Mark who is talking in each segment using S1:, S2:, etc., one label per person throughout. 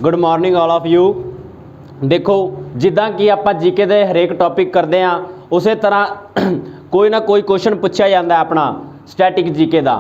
S1: Good morning all of you. देखो जिदा कि आप जीके दे हरेक टॉपिक करते हैं उस तरह कोई ना कोई क्वेश्चन पूछा जाता है अपना स्टैटिक जीके का,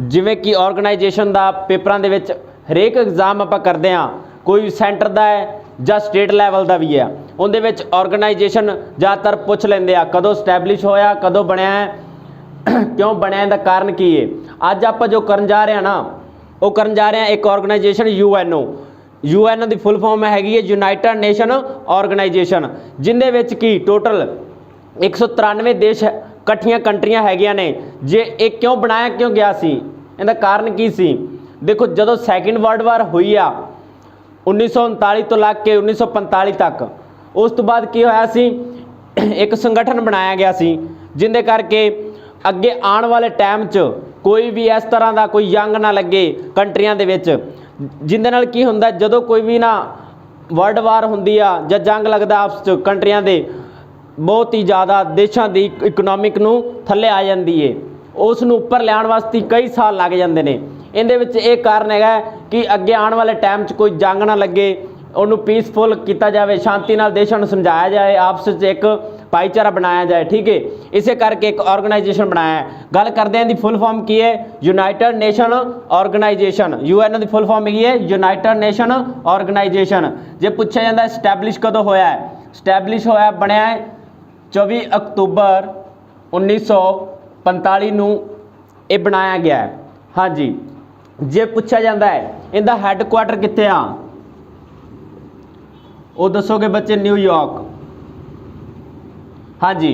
S1: जिमें कि ऑर्गेनाइजेशन का पेपरों के हरेक एग्जाम आप करते हैं, कोई सेंटर का है ਜਾਂ स्टेट लैवल का भी है, उनके ऑर्गेनाइजेशन ज़्यादातर पूछ लेंगे कदों स्टैबलिश होया, कदों बनया है, क्यों बनया, इसका कारण की है। अज आप जो करन जा रहे हैं ना, वो करन जा रहे हैं एक ऑर्गेनाइजेशन यूएनओ की फुल फॉर्म हैगी है यूनाइटेड नेशन ऑर्गेनाइजेशन, जिंदे विच की टोटल 193 देश इकट्ठियां कंट्रियां हैगियां ने। जे एक क्यों बनाया क्यों गया सी, इहदा कारण की सी। देखो जदों सैकेंड वर्ल्ड वार हुई आ 1939 तो लग के 1945 तक, उस तो बाद की होया सी एक संगठन बनाया गया सी, जिंदे करके अगे आने वाले टाइम च कोई भी इस तरह का कोई जंग ना लगे कंट्रियां दे विच, जिंदे नाल की हुंदा जदों कोई भी ना वर्ल्ड वार हुंदी आ जां जंग लगदा आपस च कंट्रियां दे, बहुत ही ज़्यादा देशों की इकनॉमिक नूं थल्ले आ जाती है, उस नूं उपर लियाउण वास्ते कई साल लग जाते हैं। इहदे विच एक कारण है कि अगे आने वाले टाइम च कोई जंग ना लगे, उन्होंने पीसफुल किया जाए, शांति नाल देशों को समझाया जाए, आपस में एक भाईचारा बनाया जाए, ठीक है। इस करके एक ऑर्गेनाइजेशन बनाया है। गल करते हैं दी फुल फॉर्म की है यूनाइटेड नेशन ऑर्गेनाइजेशन, यूएनओ की फुल फॉर्म की है यूनाइटेड नेशन ऑर्गेनाइजेशन। जे पूछा जाता है स्टैबलिश कदों होया है, स्टैबलिश होया बनया है 24 अक्तूबर 1945 नूं ये बनाया गया है। हाँ जी, जे पूछा जाता है इनका हैडकुआटर कित्थे आ, वो दसोगे बच्चे न्यूयॉर्क। हाँ जी,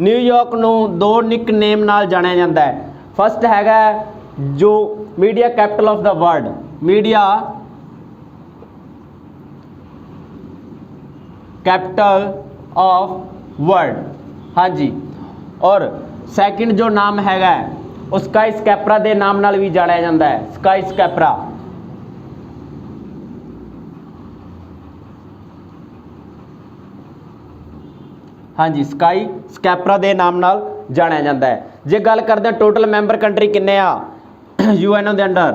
S1: न्यूयॉर्क नूं दो निक नेम नाल जानिया जाता है। फस्ट हैगा जो media capital of the world, media capital of world. हाँ जी, और सैकेंड जो नाम हैगा वो स्काई स्कैपरा के नाम नाल भी जानिया जाता है, स्काई स्कैपरा। हाँ जी, स्काई स्कैपरा के नाम नाल जानिया जाता है। जे गल करते हैं टोटल मैंबर कंट्री किन्ने आ यूएनओ के अंडर,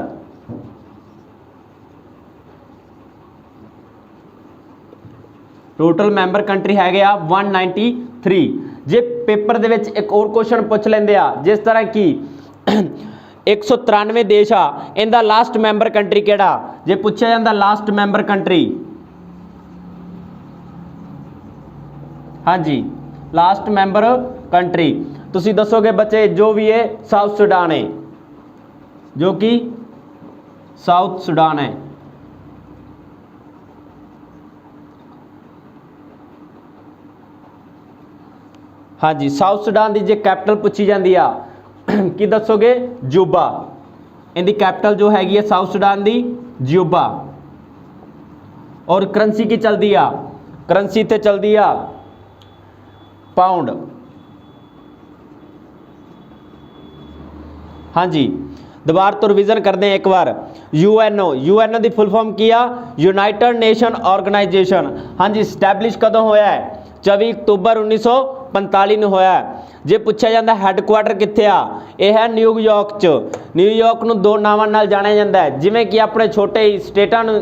S1: टोटल मैंबर कंट्री है 193। जे पेपर दे विच एक और क्वेश्चन पूछ लेंदे आ जिस तरह की 193 देश आ, इनका लास्ट मैंबर कंट्री केड़ा, जे पूछा जाता लास्ट मैंबर कंट्री, हाँ जी लास्ट मैंबर कंट्री तुसी दसोगे बच्चे जो भी है साउथ सुडान है, जो कि साउथ सुडान है। हाँ जी, साउथ सुडान की जे कैपिटल पूछी जाती आ कि दसोगे जूबा, इनकी कैपिटल जो हैगी है साउथ सुडान की जूबा। और करंसी की चलती आ, करंसी ते चलती आ पाउंड। हाँ जी, दोबारा तो रिवीजन करते हैं एक बार। यूएनओ की फुल फॉर्म की आ यूनाइटेड नेशन ऑर्गेनाइजेशन। हाँ जी, स्टैबलिश कदों होया है 24 अक्तूबर 1945 में होया है। जे पूछा जाता हैडकुआटर कित्थे आ, यह है न्यूयॉर्क च। न्यूयॉर्क नूं दो नावां नाल जानिया जाता है, जिवें कि अपने छोटे स्टेटां नूं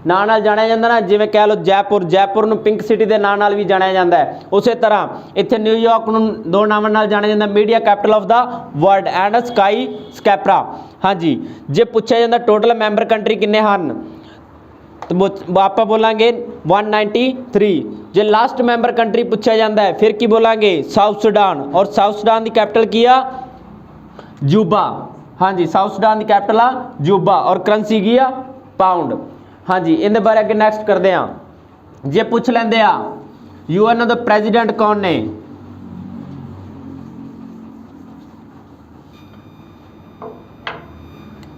S1: नाम नाल जानिया जाता ना, जिवें कह लो जयपुर, जयपुर नूं पिंक सिटी के नाम नाल भी जानिया जाता है। उस तरह इत्थे न्यूयॉर्क नूं दो नावां नाल जानिया जाता media capital of the world and skyscraper. हाँ जी, जे पूछा जाता टोटल मैंबर कंट्री किन्ने हन, तो आप बोलांगे 193। जो लास्ट मैंबर कंट्री पूछा जाता है फिर की बोलांगे साउथ सुडान, और साउथ सुडान की कैपिटल की आ जूबा। हाँ जी, साउथ सुडान की कैपिटल आ जूबा और करंसी की आ पाउंड। हाँ जी, इन बारे अगे नैक्सट करते हैं। जे पूछ लेंदे आ यूएनओ के प्रेजिडेंट कौन ने,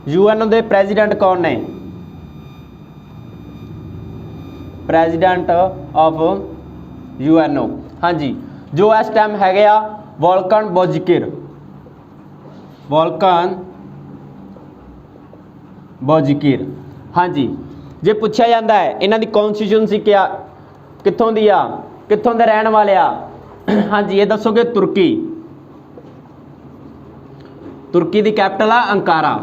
S1: यूएनओ के प्रेजिडेंट कौन ने, प्रेजिडेंट ऑफ यूएनओ। हाँ जी, जो इस टाइम है वोल्कन बोजिकिर, वोल्कन बोजिकिर। हाँ जी, जे पूछा जाता है इन्हों की कॉन्स्टिट्यूंसी क्या कितों दी आ, कितों के रहने वाले आ, हाँ जी ये दसोगे तुर्की, तुर्की की कैपिटल आ अंकारा।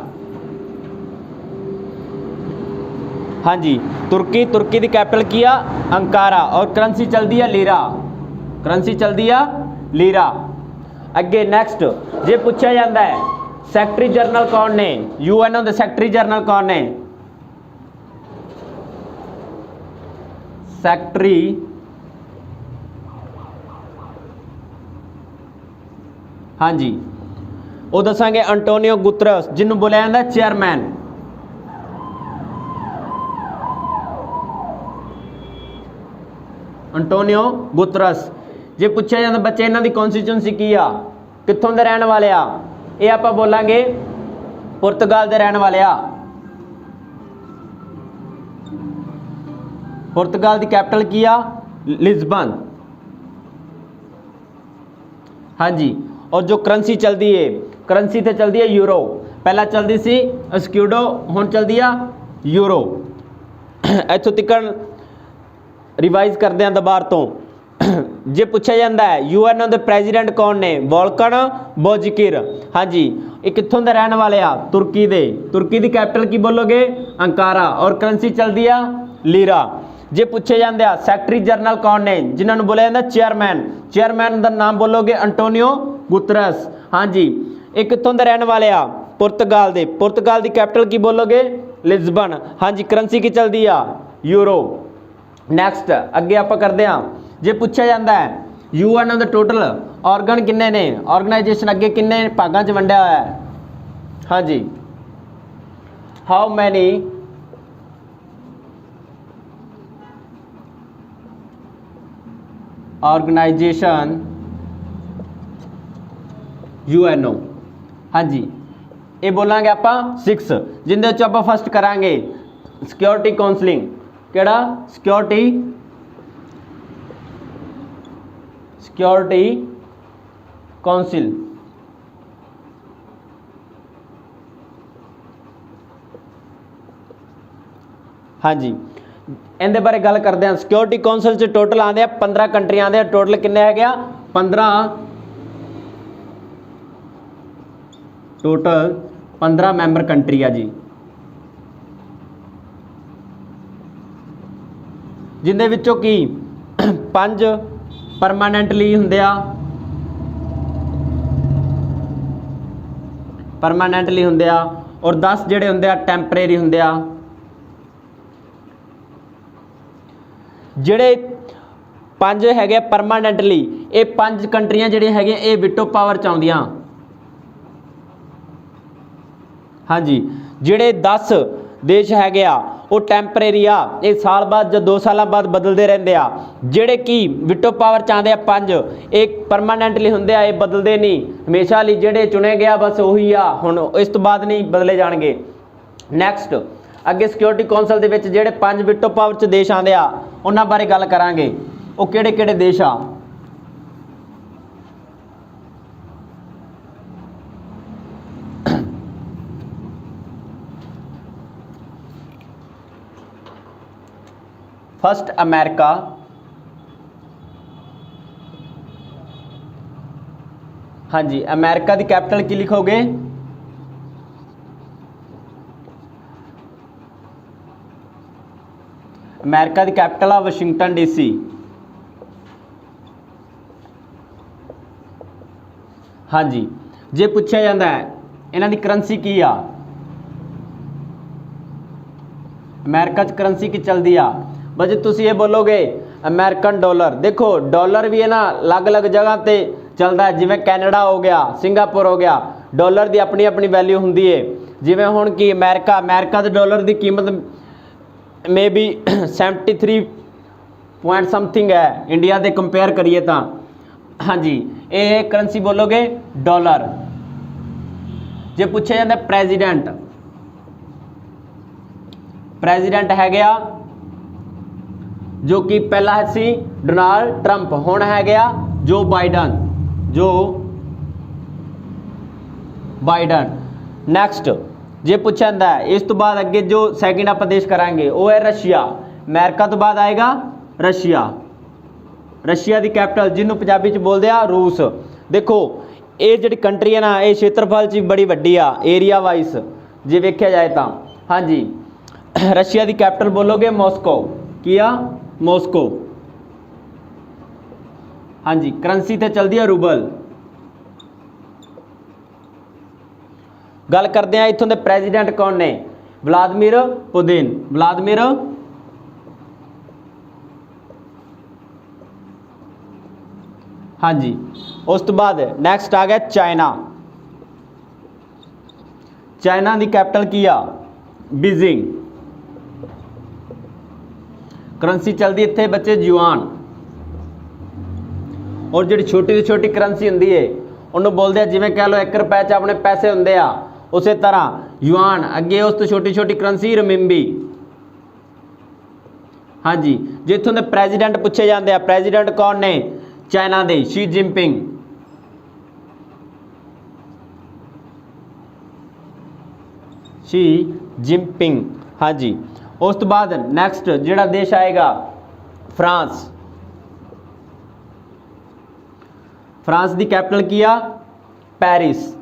S1: हाँ जी तुर्की, तुर्की की कैपिटल की आ अंकारा और करंसी चलती है लीरा, करंसी चलती है लीरा। अगे नैक्सट जे पूछा जाता है सैकटरी जनरल कौन ने, यूएनओ के सैकटरी जनरल कौन ने, सैकटरी हाँ जी वो दसांगे अंटोनियो गुतरस जिन्होंने बोलिया जाता है चेयरमैन। Antonio Guterres. जे पूछा जाता बच्चे इन्हों की कॉन्स्टिट्यूंसी की आ, कित्थों के रहने वाले आ, ये आप बोलांगे पुर्तगाल के रहने वाले आ। पुर्तगाल की कैपिटल की आ लिस्बन। हाँ जी और जो करंसी चलती है, करंसी तो चलती है यूरो, पहला चलती सी स्क्यूडो हुण चलती है यूरो। इत्थों तक रिवाइज करते हैं दोबारा तो। जे पूछा जाता है यूएनओ के प्रेजिडेंट कौन ने, वोल्कन बोजिकिर। हाँ जी ये कित्थों के रहने वाले आ, तुर्की दे, तुर्की की कैपिटल की बोलोगे अंकारा और करंसी चलती है लीरा। जे पूछे जाते हैं सैकटरी जनरल कौन ने, जिन्होंने बोलिया जाता चेयरमैन, चेयरमैन का नाम बोलोगे अंटोनियो गुतरस। हाँ जी ये कित्थों के रहने वाले आ, पुर्तगाल दे, पुर्तगाल की कैपिटल की बोलोगे लिस्बन। हाँ जी करंसी की चलती आ यूरो। नैक्सट अगे आप करते हैं जे पूछा जाता है यूएनओ के टोटल ऑर्गन किन्ने ने, ऑर्गेनाइजेशन अगे किन्ने भागों च वंडिया हुआ है। हाँ जी हाउ मैनी ऑर्गेनाइजेशन यूएनओ। हाँ जी ये बोलांगे आप 6 जिंदे आप फर्स्ट करांगे सिक्योरिटी काउंसलिंग, केड़ा सिक्योरिटी काउंसिल। हाँ जी इनके बारे गल करते हैं। सिक्योरिटी काउंसिल च टोटल आते हैं 15 कंट्री आते हैं, टोटल किन्ने है गया 15 मैंबर कंट्री आ जी, जिंदे विचों की 5 परमानेंटली हुंदे आ, परमानेंटली हुंदे आ और 10 जिहड़े हुंदे आ टैंपरेरी हुंदे आ। जिहड़े 5 हैगे परमानेंटली, ये 5 कंट्रियां जिहड़ियां हैगियां ये विटो पावर च आउंदियां। हाँ जी जिहड़े 10 देश हैगे आ वो टैंपरेरी आ, ये साल बाद या 2 साल बाद बदलते रहते आ। जिहड़े कि विटो पावर च आंदे आ 5 एक परमानेंटली हुंदे आ, ये बदलते नहीं हमेशा लई, जिहड़े चुने गया बस उही आ, हुण इस तो बाद नहीं बदले जाणगे। नैक्सट अगे सिक्योरिटी काउंसिल दे विच जिहड़े 5 विटो पावर च देश आंदे आ उन्हां बारे गल करांगे, वो किहड़े-किहड़े देश आ। फर्स्ट अमेरिका, हाँ जी अमेरिका की कैपिटल की लिखोगे अमेरिका की कैपिटल आ वाशिंगटन डीसी। हाँ जी जे पूछा जाता है इन्हां दी करंसी की आ, अमेरिका च करंसी की चलती आ। बजे तुसी ये बोलोगे अमेरिकन डॉलर, देखो डॉलर भी है ना अलग अलग जगह पे चलता है, जिमें कैनेडा हो गया, सिंगापुर हो गया, डॉलर की अपनी अपनी वैल्यू होंगी है। जिमें हुण कि अमेरिका के डॉलर की कीमत मे बी 73 पॉइंट समथिंग है इंडिया के कंपेयर करिए तो। हाँ जी ये करंसी बोलोगे डॉलर। जे पूछा जाता प्रेजिडेंट, प्रेजिडेंट है गया जो कि पहला सी डोनाल्ड ट्रंप, हुण है गया जो बाइडन, जो बाइडन। नैक्सट जे पूछा जाता है इस तो बाद अगे जो सैकेंड आप देश करांगे वो है रशिया। अमेरिका तो बाद आएगा रशिया, रशिया की कैपिटल जिन्होंने पंजाबी च बोलते हैं रूस। देखो ये जी कंट्री है ना ये क्षेत्रफल च बड़ी वड्डी आ एरिया वाइज जे वेख्या जाए तो। हाँ जी रशिया की कैपिटल बोलोगे मॉस्को, किया मॉस्को। हाँ जी, करंसी ते चलती है रूबल। गल करते हैं इत्थों के प्रेजिडेंट कौन ने, व्लादिमीर पुतिन, व्लादिमीर हाँ जी। उस तो बाद नैक्सट आ गया चाइना, चाइना की कैपिटल की आ बीजिंग, करंसी चलती इत्थे बच्चे युआन। और जी छोटी तो छोटी करंसी होंगी है उन्होंने बोलते हैं जिमें कह लो 1 रुपए च अपने पैसे होंगे आ, उस तरह युआन अगे उस तो छोटी छोटी करंसी रमिम्बी। हाँ जी, जो इत्थों के प्रेजिडेंट पूछे जाते हैं, प्रेजिडेंट कौन ने चाइना दे, शी जिनपिंग। शी जिनपिंग हाँ जी। उस तो बाद नैक्सट जिहड़ा देश आएगा फ्रांस, फ्रांस की कैपिटल की आ पेरिस।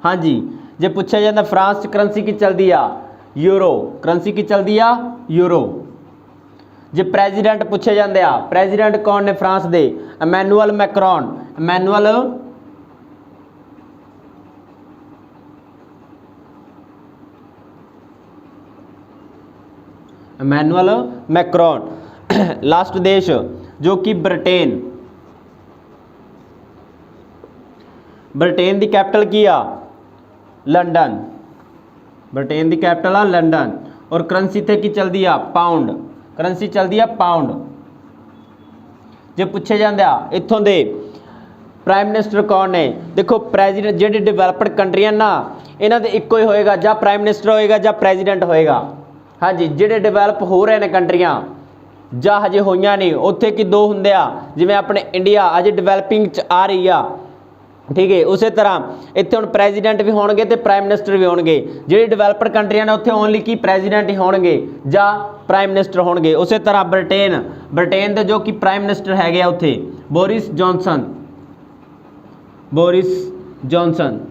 S1: हाँ जी, जे पूछा जाता फ्रांस करंसी की चलती आ यूरो, करंसी की चलती आ यूरो। जे प्रेजिडेंट पूछे जाते आ, प्रेजिडेंट कौन ने फ्रांस दे, Emmanuel Macron, Emmanuel Emmanuel Macron. Last देश जो कि ब्रिटेन, ब्रिटेन की कैपिटल की आ लंडन, ब्रिटेन की कैपिटल आ लंडन। और करंसी थे की चलती आ पाउंड, करंसी चलती आ पाउंड। जो पूछे जाते आ इत्थों दे प्राइम मिनिस्टर कौन ने, देखो प्रेजिडेंट जो डिवेलपड कंट्रियां ना इन्हां दे इक्को ही होएगा, ਜਾਂ प्राइम मिनिस्टर होएगा ਜਾਂ प्रेजिडेंट होएगा। हाँ जी, ਜਿਹੜੇ डिवेलप हो रहे हैं कंट्रियां ਜਾਂ हजे होइयां नहीं उत्थे कि 2 ਹੁੰਦੇ ਆ, जिवें अपने इंडिया अजे डिवेलपिंग च आ रही आ, ठीक है। उस तरह इत्थे हुण प्रेजिडेंट भी होणगे ते प्राइम मिनिस्टर भी होणगे। ਜਿਹੜੀ डिवेलपड कंट्रियां ने उत्थे ओनली की प्रेजिडेंट ही होणगे ਜਾਂ प्राइम मिनिस्टर होणगे। उस तरह ब्रिटेन, ब्रिटेन दे जो कि प्राइम मिनिस्टर हैगे आ उत्थे Boris Johnson, Boris Johnson.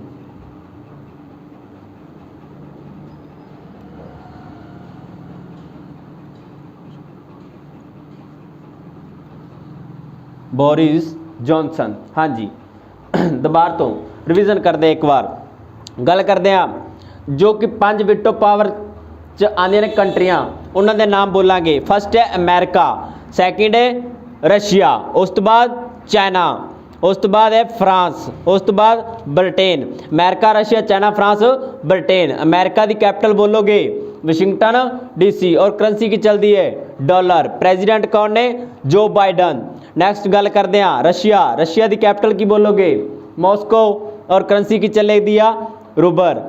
S1: Boris Johnson हाँ जी। दोबारा तो रिविजन करते एक बार, गल करते हैं जो कि 5 विटो पावर च आंदियां ने कंट्रियां, उन्हों के नाम बोलांगे। फर्स्ट है अमेरिका, सैकेंड है रशिया, उस तो बाद चाइना, उस तो बाद है फ्रांस, उस तो बाद Britain. America, Russia, China, France, Britain. America की कैपिटल बोलोगे वाशिंगटन DC और करंसी की चलती है डॉलर। प्रेजिडेंट कौन ने, जो बाइडन। नैक्सट गल करते हैं रशिया, रशिया की कैपिटल की बोलोगे मॉस्को और करंसी की चलेगी आ रूबर।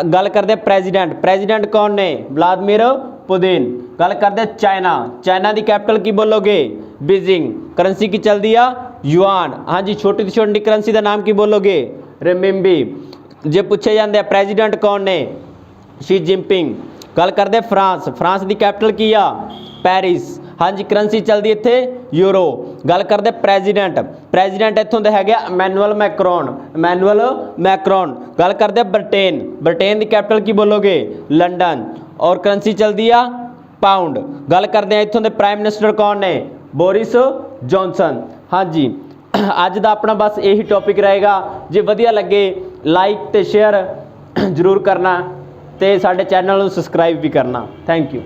S1: गल करते प्रेजिडेंट, प्रेजिडेंट कौन ने, व्लादिमीर पुतिन। गल करते चाइना, चाइना की कैपिटल की बोलोगे बीजिंग, करंसी की चलती आ युआन। हाँ जी, छोटी से छोटी करंसी का नाम की बोलोगे रेमिम्बी। जे पूछे जाते हैं प्रेजिडेंट कौन ने, शी जिनपिंग। गल करते फ्रांस, फ्रांस की कैपिटल की आ पेरिस। हाँ जी, करंसी चलती इत्थे यूरो। गल करते प्रेजिडेंट, प्रेजिडेंट इत्थों दे है इमैनुअल मैक्रॉन, इमैनुअल मैक्रॉन। गल करते ब्रिटेन, ब्रिटेन की कैपिटल की बोलोगे लंडन और करंसी चलती आ पाउंड। गल करते हैं इत्थों दे प्राइम मिनिस्टर कौन ने, बोरिस जॉनसन। हाँ जी, अज का अपना बस यही टॉपिक रहेगा। जे वधिया लगे लाइक तो शेयर जरूर करना, तो साडे चैनल को सबसक्राइब भी करना। Thank you.